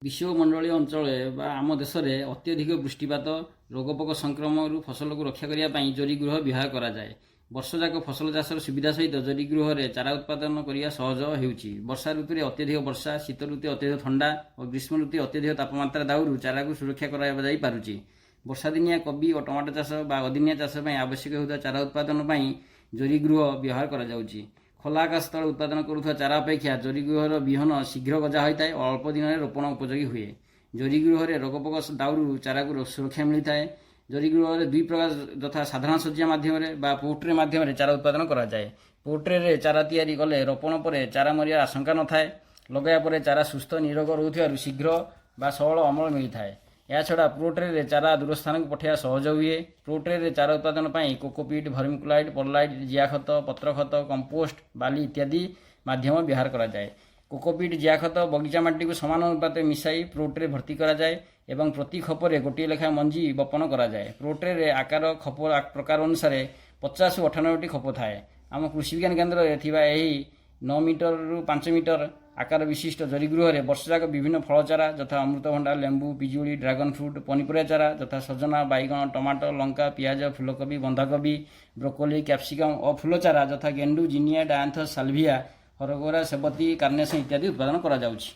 ବିଶ୍ୱମଣ୍ଡଳୀୟ ଅଞ୍ଚଳରେ ବା ଆମ ଦେଶରେ ଅତ୍ୟଧିକ ବୃଷ୍ଟିପାତ ରୋଗପୋକ ସଂକ୍ରମଣରୁ ଫସଲକୁ ରକ୍ଷା କରିବା ପାଇଁ ଜରିଗୃହ ବ୍ୟବହାର କରାଯାଏ। ବର୍ଷଯାକ ଫସଲ ଚାଷର ସୁବିଧା ସହିତ ଜରିଗୃହରେ ଚାରା ଉତ୍ପାଦନ କରିବା ସହଜ ହେଉଛି। ବର୍ଷା ଋତୁରେ ଅତ୍ୟଧିକ ବର୍ଷା, ଶୀତ ଋତୁରେ ଅତ୍ୟଧିକ ଥଣ୍ଡା ଓ ଗ୍ରୀଷ୍ମ ଋତୁରେ ଅତ୍ୟଧିକ ତାପମାତ୍ରା ଦାଉରୁ ଚାରାକୁ ସୁରକ୍ଷା କରାଯାଇପାରୁଛି। ବର୍ଷାଦିନିଆ କୋବି ଓ ଟମାଟୋ ଚାଷ ବା ଅଦିନିଆ ଚାଷ ପାଇଁ ଆବଶ୍ୟକ ହେଉଥିବା ଚାରା ଉତ୍ପାଦନ ପାଇଁ ଜରିଗୃହ ବ୍ୟବହାର କରାଯାଉଛି। ଖୋଲା ଆକାଶ ତଳେ ଉତ୍ପାଦନ କରୁଥିବା ଚାରା ଅପେକ୍ଷା ଜରିଗୃହର ବିହନ ଶୀଘ୍ର ଗଜା ହୋଇଥାଏ ଓ ଅଳ୍ପ ଦିନରେ ରୋପଣ ଉପଯୋଗୀ ହୁଏ। ଜରିଗୃହରେ ରୋଗପୋକ ଦାଉରୁ ଚାରାକୁ ସୁରକ୍ଷା ମିଳିଥାଏ। ଜରିଗୃହରେ ଦୁଇ ପ୍ରକାର ଯଥା ସାଧାରଣ ଶଯ୍ୟା ମାଧ୍ୟମରେ ବା ପୋଟ୍ରେ ମାଧ୍ୟମରେ ଚାରା ଉତ୍ପାଦନ କରାଯାଏ। ପୋଟ୍ରେରେ ଚାରା ତିଆରି କଲେ ରୋପଣ ପରେ ଚାରା ମରିବାର ଆଶଙ୍କା ନଥାଏ। ଲଗାଇବା ପରେ ଚାରା ସୁସ୍ଥ ନିରୋଗ ରହୁଥିବାରୁ ଶୀଘ୍ର ବା ସବଳ ଅମଳ ମିଳିଥାଏ। ଏହାଛଡ଼ା ପ୍ରୋଟ୍ରେରେ ଚାରା ଦୂର ସ୍ଥାନକୁ ପଠାଇବା ସହଜ ହୁଏ। ପ୍ରୋଟ୍ରେରେ ଚାରା ଉତ୍ପାଦନ ପାଇଁ କୋକୋପିଟ୍, ଭର୍ମିକୁଲାଇଟ୍, ପର୍ଲାଇଟ୍, ଜିଆ ଖତ, ପତ୍ର ଖତ, କମ୍ପୋଷ୍ଟ, ବାଲି ଇତ୍ୟାଦି ମାଧ୍ୟମ ବ୍ୟବହାର କରାଯାଏ। କୋକୋପିଟ୍, ଜିଆ ଖତ ବଗିଚା ମାଟିକୁ ସମାନ ଅନୁପାତରେ ମିଶାଇ ପ୍ରୋଟ୍ରେ ଭର୍ତ୍ତି କରାଯାଏ ଏବଂ ପ୍ରତି ଖୋପରେ ଗୋଟିଏ ଲେଖାଏଁ ମଞ୍ଜି ବପନ କରାଯାଏ। ପ୍ରୋଟ୍ରେରେ ଆକାର ଖୋପ ପ୍ରକାର ଅନୁସାରେ 50ରୁ 98ଟି ଖୋପ ଥାଏ। ଆମ କୃଷି ବିଜ୍ଞାନ କେନ୍ଦ୍ରରେ ଥିବା ଏହି 9 ମିଟରରୁ 5 ମିଟର ଆକାର ବିଶିଷ୍ଟ ଜରିଗୃହରେ ବର୍ଷଯାକ ବିଭିନ୍ନ ଫଳ ଚାରା ଯଥା ଅମୃତଭଣ୍ଡା, ଲେମ୍ବୁ, ପିଜୁଳି, ଡ୍ରାଗନ ଫ୍ରୁଟ୍, ପନିପରିବା ଚାରା ଯଥା ସଜନା, ବାଇଗଣ, ଟମାଟୋ, ଲଙ୍କା, ପିଆଜ, ଫୁଲକୋବି, ବନ୍ଧାକୋବି, ବ୍ରୋକୋଲି, କ୍ୟାପ୍ସିକମ୍ ଓ ଫୁଲ ଚାରା ଯଥା ଗେଣ୍ଡୁ, ଜିନିଆ, ଡାୟାନ୍ଥସ୍, ସାଲଭିଆ, ହରଗୌରା, ସେବତୀ, କାର୍ନେସନ୍ ଇତ୍ୟାଦି ଉତ୍ପାଦନ କରାଯାଉଛି।